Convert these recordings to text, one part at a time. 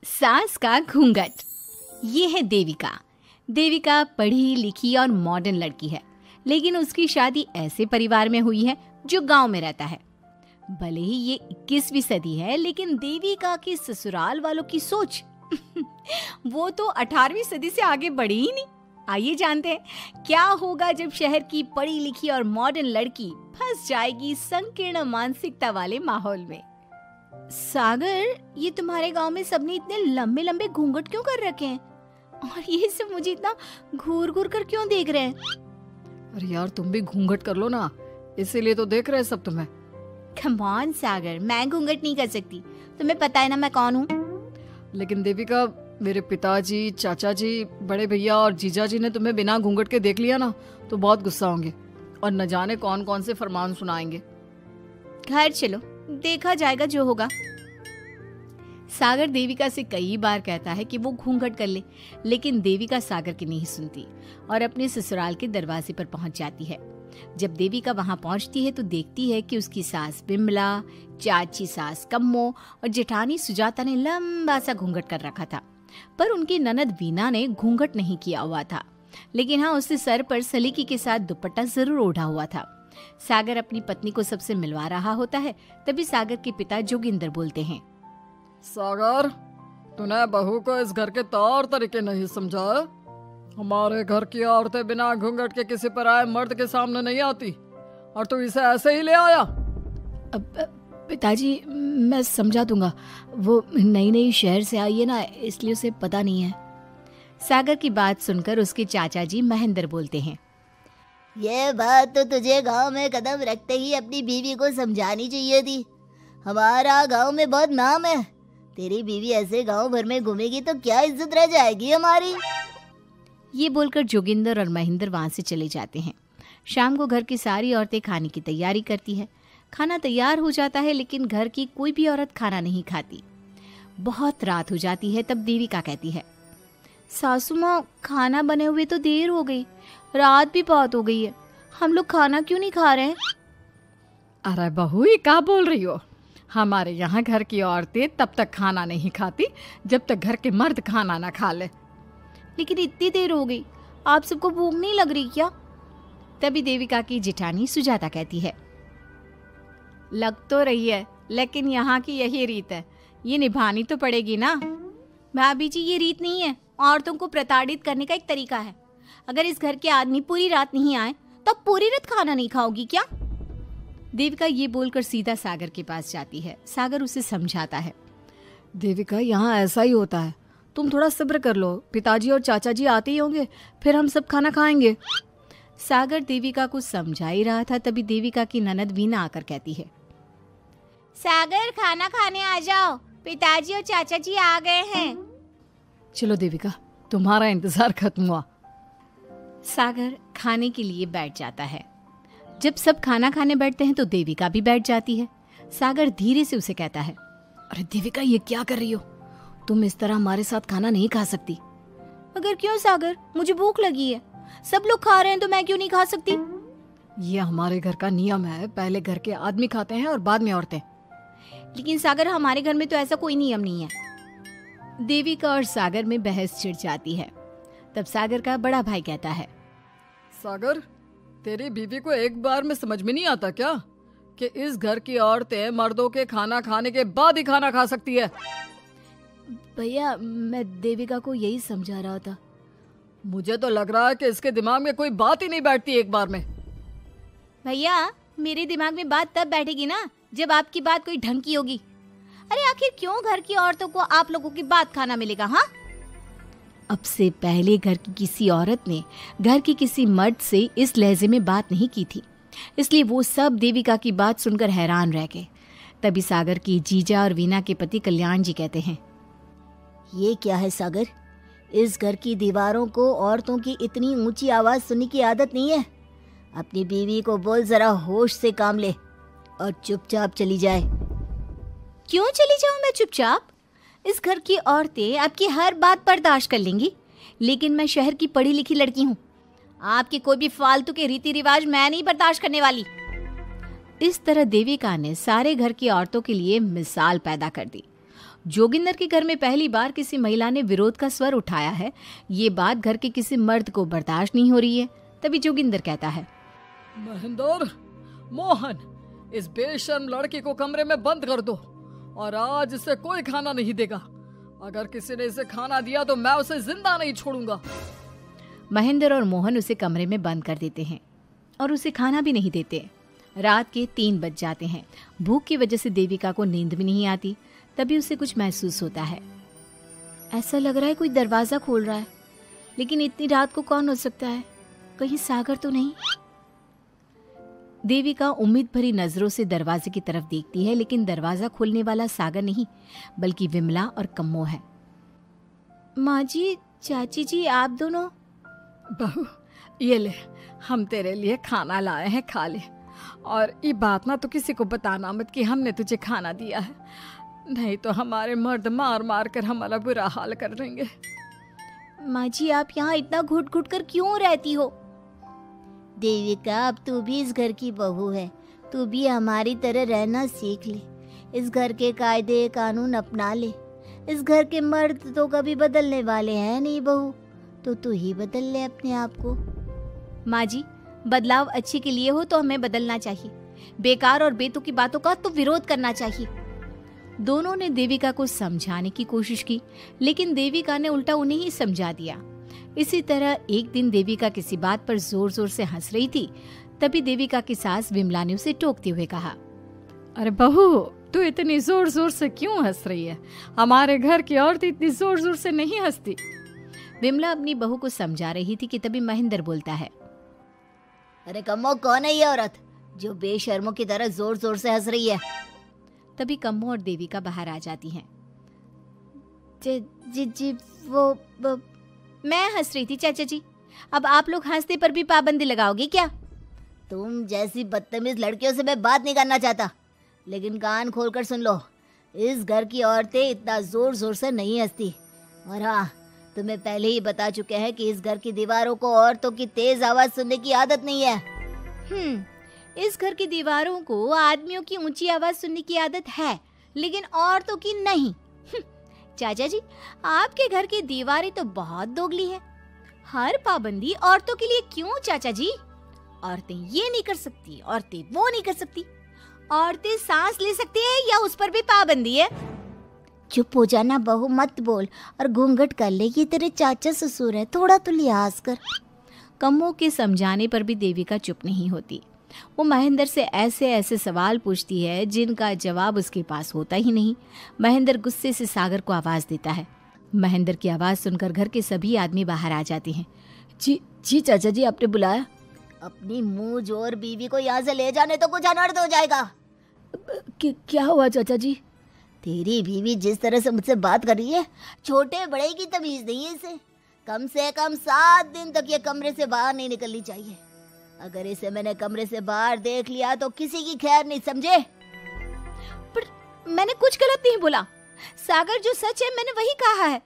सास का घूंघट। ये है देविका। देविका पढ़ी लिखी और मॉडर्न लड़की है, लेकिन उसकी शादी ऐसे परिवार में हुई है जो गांव में रहता है। भले ही ये 21वीं सदी है, लेकिन देविका की ससुराल वालों की सोच वो तो 18वीं सदी से आगे बढ़ी ही नहीं। आइए जानते हैं क्या होगा जब शहर की पढ़ी लिखी और मॉडर्न लड़की फंस जाएगी संकीर्ण मानसिकता वाले माहौल में। सागर, ये तुम्हारे गांव में सबने इतने लंबे लंबे घूंघट क्यों कर रखे हैं? और ये सब मुझे इतना घूर घूर कर क्यों देख रहे हैं? अरे यार, तुम भी घूंघट कर लो ना, इसीलिए तो देख रहे हैं सब तुम्हें। कम ऑन सागर, मैं घूंघट नहीं कर सकती। तुम्हें पता है ना मैं कौन हूँ। लेकिन देविका, मेरे पिताजी, चाचा जी, बड़े भैया और जीजा जी ने तुम्हें बिना घूंघट के देख लिया ना तो बहुत गुस्सा होंगे और न जाने कौन कौन से फरमान सुनाएंगे। घर चलो, देखा जाएगा जो होगा। सागर देविका से कई बार कहता है कि वो घूंघट कर ले, लेकिन देविका सागर की नहीं सुनती और अपने ससुराल के दरवाजे पर पहुंच जाती है। जब देविका वहां पहुंचती है तो देखती है कि उसकी सास बिमला, चाची सास कम्मो और जेठानी सुजाता ने लंबा सा घूंघट कर रखा था, पर उनकी ननद वीना ने घूंघट नहीं किया हुआ था। लेकिन हाँ, उसने सर पर सलीकी के साथ दुपट्टा जरूर ओढ़ा हुआ था। सागर अपनी पत्नी को सबसे मिलवा रहा होता है, तभी सागर के पिता जोगिंदर बोलते हैं, सागर, तूने बहू को इस घर के तौर तरीके नहीं समझा। हमारे घर की औरतें बिना घूंघट के किसी पर आए मर्द के सामने नहीं आती और तू इसे ऐसे ही ले आया। पिताजी, मैं समझा दूंगा। वो नई नई शहर से आई है ना, इसलिए उसे पता नहीं है। सागर की बात सुनकर उसके चाचा जी महेंद्र बोलते हैं, ये बात तो तुझे गांव में कदम रखते ही अपनी बीवी को समझानी चाहिए थी। हमारा गांव में बहुत नाम है। तेरी बीवी ऐसे गांव भर में घूमेगी तो क्या इज्जत रह जाएगी हमारी। ये बोलकर जोगिंदर और महेंद्र वहां से चले जाते हैं। शाम को घर की सारी औरतें खाने की तैयारी करती है। खाना तैयार हो जाता है, लेकिन घर की कोई भी औरत खाना नहीं खाती। बहुत रात हो जाती है, तब देविका कहती है, सासू माँ, खाना बने हुए तो देर हो गई, रात भी बहुत हो गई है, हम लोग खाना क्यों नहीं खा रहे हैं? अरे बहू, ये क्या बोल रही हो? हमारे यहाँ घर की औरतें तब तक खाना नहीं खाती जब तक घर के मर्द खाना ना खा ले। लेकिन इतनी देर हो गई, आप सबको भूख नहीं लग रही क्या? तभी देविका की जेठानी सुजाता कहती है, लग तो रही है, लेकिन यहाँ की यही रीत है, ये निभानी तो पड़ेगी ना। भाभी जी, ये रीत नहीं है, औरतों को प्रताड़ित करने का एक तरीका है। अगर इस घर के आदमी पूरी रात नहीं आए तो पूरी रात खाना नहीं खाओगी क्या? देविका ये बोलकर सीधा सागर के पास जाती है। सागर उसे समझाता है, देविका, यहाँ ऐसा ही होता है, तुम थोड़ा सब्र कर लो, पिताजी और चाचा जी आते ही होंगे, फिर हम सब खाना खाएंगे। सागर देविका को समझा ही रहा था, तभी देविका की ननद वीना आकर कहती है, सागर, खाना खाने आ जाओ, पिताजी और चाचा जी आ गए हैं। चलो देविका, तुम्हारा इंतजार खत्म हुआ। सागर खाने के लिए बैठ जाता है। जब सब खाना खाने बैठते हैं तो देविका भी बैठ जाती है। सागर धीरे से उसे कहता है, अरे देविका, ये क्या कर रही हो? तुम इस तरह हमारे साथ खाना नहीं खा सकती। मगर क्यों सागर? मुझे भूख लगी है, सब लोग खा रहे हैं तो मैं क्यों नहीं खा सकती? ये हमारे घर का नियम है, पहले घर के आदमी खाते हैं और बाद में औरतें। लेकिन सागर, हमारे घर में तो ऐसा कोई नियम नहीं है। देविका और सागर में बहस छिड़ जाती है। तब सागर का बड़ा भाई कहता है, सागर, तेरी बीवी को एक बार में समझ में नहीं आता क्या कि इस घर की औरतें मर्दों के खाना खाने के बाद ही खाना खा सकती है? भैया, मैं देविका को यही समझा रहा था। मुझे तो लग रहा है कि इसके दिमाग में कोई बात ही नहीं बैठती एक बार में। भैया, मेरे दिमाग में बात तब बैठेगी ना जब आपकी बात कोई ढंग की होगी। अरे आखिर क्यों घर की औरतों को आप लोगों की बात खाना मिलेगा? हाँ, अब से पहले घर की किसी औरत ने घर की किसी मर्द से इस लहजे में बात नहीं की थी, इसलिए वो सब देविका की बात सुनकर हैरान रह गए। तभी सागर की जीजा और वीना के पति कल्याण जी कहते हैं, ये क्या है सागर? इस घर की दीवारों को औरतों की इतनी ऊंची आवाज सुनने की आदत नहीं है। अपनी बीवी को बोल जरा होश से काम ले और चुपचाप चली जाए। क्यों चली जाऊं मैं चुपचाप? इस घर की औरतें आपकी हर बात बर्दाश्त कर लेंगी, लेकिन मैं शहर की पढ़ी लिखी लड़की हूँ। आपके कोई भी फालतू के रीति रिवाज मैं नहीं बर्दाश्त करने वाली। इस तरह देविका ने सारे घर की औरतों के लिए मिसाल पैदा कर दी। जोगिंदर के घर में पहली बार किसी महिला ने विरोध का स्वर उठाया है। ये बात घर के किसी मर्द को बर्दाश्त नहीं हो रही है। तभी जोगिंदर कहता है, महेंद्र, मोहन, इस बेशर्म लड़की को कमरे में बंद कर दो और आज इसे कोई खाना नहीं देगा। अगर किसी ने इसे खाना दिया तो मैं उसे जिंदा नहीं छोड़ूंगा। महेंद्र और मोहन उसे कमरे में बंद कर देते हैं और उसे खाना भी नहीं देते। रात के 3 बज जाते हैं। भूख की वजह से देविका को नींद भी नहीं आती। तभी उसे कुछ महसूस होता है। ऐसा लग रहा है कोई दरवाजा खोल रहा है, लेकिन इतनी रात को कौन हो सकता है? कहीं सागर तो नहीं? देविका उम्मीद भरी नजरों से दरवाजे की तरफ देखती है, लेकिन दरवाजा खोलने वाला सागर नहीं बल्कि विमला और कम्मो है। माँ जी, चाची जी, आप दोनों? बहू, ये ले, हम तेरे लिए खाना लाए हैं, खा ले। और ये बात ना तो किसी को बताना मत कि हमने तुझे खाना दिया है, नहीं तो हमारे मर्द मार मार कर हमारा बुरा हाल कर देंगे। माँ जी, आप यहाँ इतना घुट घुट कर क्यों रहती हो? देविका, अब तू भी इस घर की बहू है, तू भी हमारी तरह रहना सीख ले। इस घर के कायदे कानून अपना ले। इस घर के मर्द तो कभी बदलने वाले हैं नहीं बहू, तो तू ही बदल ले अपने आप को। माँ जी, बदलाव अच्छे के लिए हो तो हमें बदलना चाहिए। बेकार और बेतुकी बातों का तो विरोध करना चाहिए। दोनों ने देविका को समझाने की कोशिश की, लेकिन देविका ने उल्टा उन्हें ही समझा दिया। इसी तरह एक दिन देविका किसी बात पर जोर जोर से हंस रही थी। तभी देविका की सास विमला ने उसे टोकते हुए कहा, अरे बहू, तू इतनी जोर जोर से क्यों हंस रही है? हमारे घर की औरत इतनी जोर जोर से नहीं हंसती। विमला अपनी बहू को समझा रही थी कि तभी महेंद्र बोलता है, अरे कम्मो, कौन है ये औरत जो बेशर्मों की तरह जोर जोर से हंस रही है? तभी कम्मो और देविका बाहर आ जाती हैं। जी, वो मैं हंस रही थी चाचा जी। अब आप लोग हंसने पर भी पाबंदी लगाओगे क्या? तुम जैसी बदतमीज लड़कियों से मैं बात नहीं करना चाहता, लेकिन कान खोलकर सुन लो, इस घर की औरतें इतना जोर जोर से नहीं हंसती। और हाँ, तुम्हें पहले ही बता चुके हैं कि इस घर की दीवारों को औरतों की तेज आवाज सुनने की आदत नहीं है। इस घर की दीवारों को आदमियों की ऊंची आवाज सुनने की आदत है, लेकिन औरतों की नहीं। चाचा जी, आपके घर की दीवारें तो बहुत दोगली हैं। हर पाबंदी औरतों के लिए क्यों चाचा जी? औरतें ये नहीं कर सकती, औरतें वो नहीं कर सकती। औरतें सांस ले सकती है या उस पर भी पाबंदी है? चुप हो जाना बहू, मत बोल और घूंघट कर ले। ये तेरे चाचा ससुर है, थोड़ा तो लिहाज कर। कम्मो के समझाने पर भी देविका चुप नहीं होती। वो महेंद्र से ऐसे ऐसे सवाल पूछती है जिनका जवाब उसके पास होता ही नहीं। महेंद्र गुस्से से सागर को आवाज देता है। महेंद्र की आवाज सुनकर घर के सभी आदमी बाहर आ जाते हैं। जी चाचा जी, आपने बुलाया? अपनी मुंह जोर बीवी को यहाँ से ले जाने तो कुछ अनर्थ हो जाएगा। क्या हुआ चाचा जी? तेरी बीवी जिस तरह से मुझसे बात कर रही है, छोटे बड़े की तमीज नहीं है इसे। कम से कम 7 दिन तक ये कमरे से बाहर नहीं निकलनी चाहिए। अगर इसे मैंने कमरे से बाहर देख लिया तो किसी की खैर नहीं, समझे? पर मैंने कुछ गलत नहीं बोला। सागर, जो सच है मैंने वही कहा है।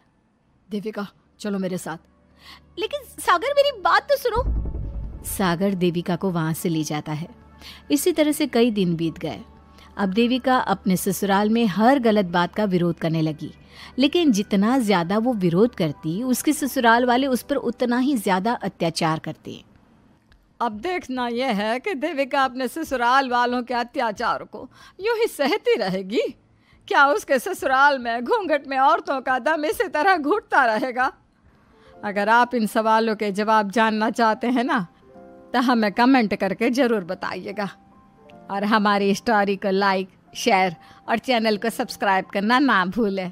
देविका, चलो मेरे साथ। लेकिन सागर, मेरी बात तो सुनो। सागर देविका को वहां से ले जाता है। इसी तरह से कई दिन बीत गए। अब देविका अपने ससुराल में हर गलत बात का विरोध करने लगी, लेकिन जितना ज्यादा वो विरोध करती, उसके ससुराल वाले उस पर उतना ही ज्यादा अत्याचार करते। अब देखना यह है कि देविका अपने ससुराल वालों के अत्याचार को यूं ही सहती रहेगी। क्या उसके ससुराल में घूंघट में औरतों का दम इसी तरह घुटता रहेगा? अगर आप इन सवालों के जवाब जानना चाहते हैं ना, तो हमें कमेंट करके ज़रूर बताइएगा। और हमारी स्टोरी को लाइक, शेयर और चैनल को सब्सक्राइब करना ना भूलें।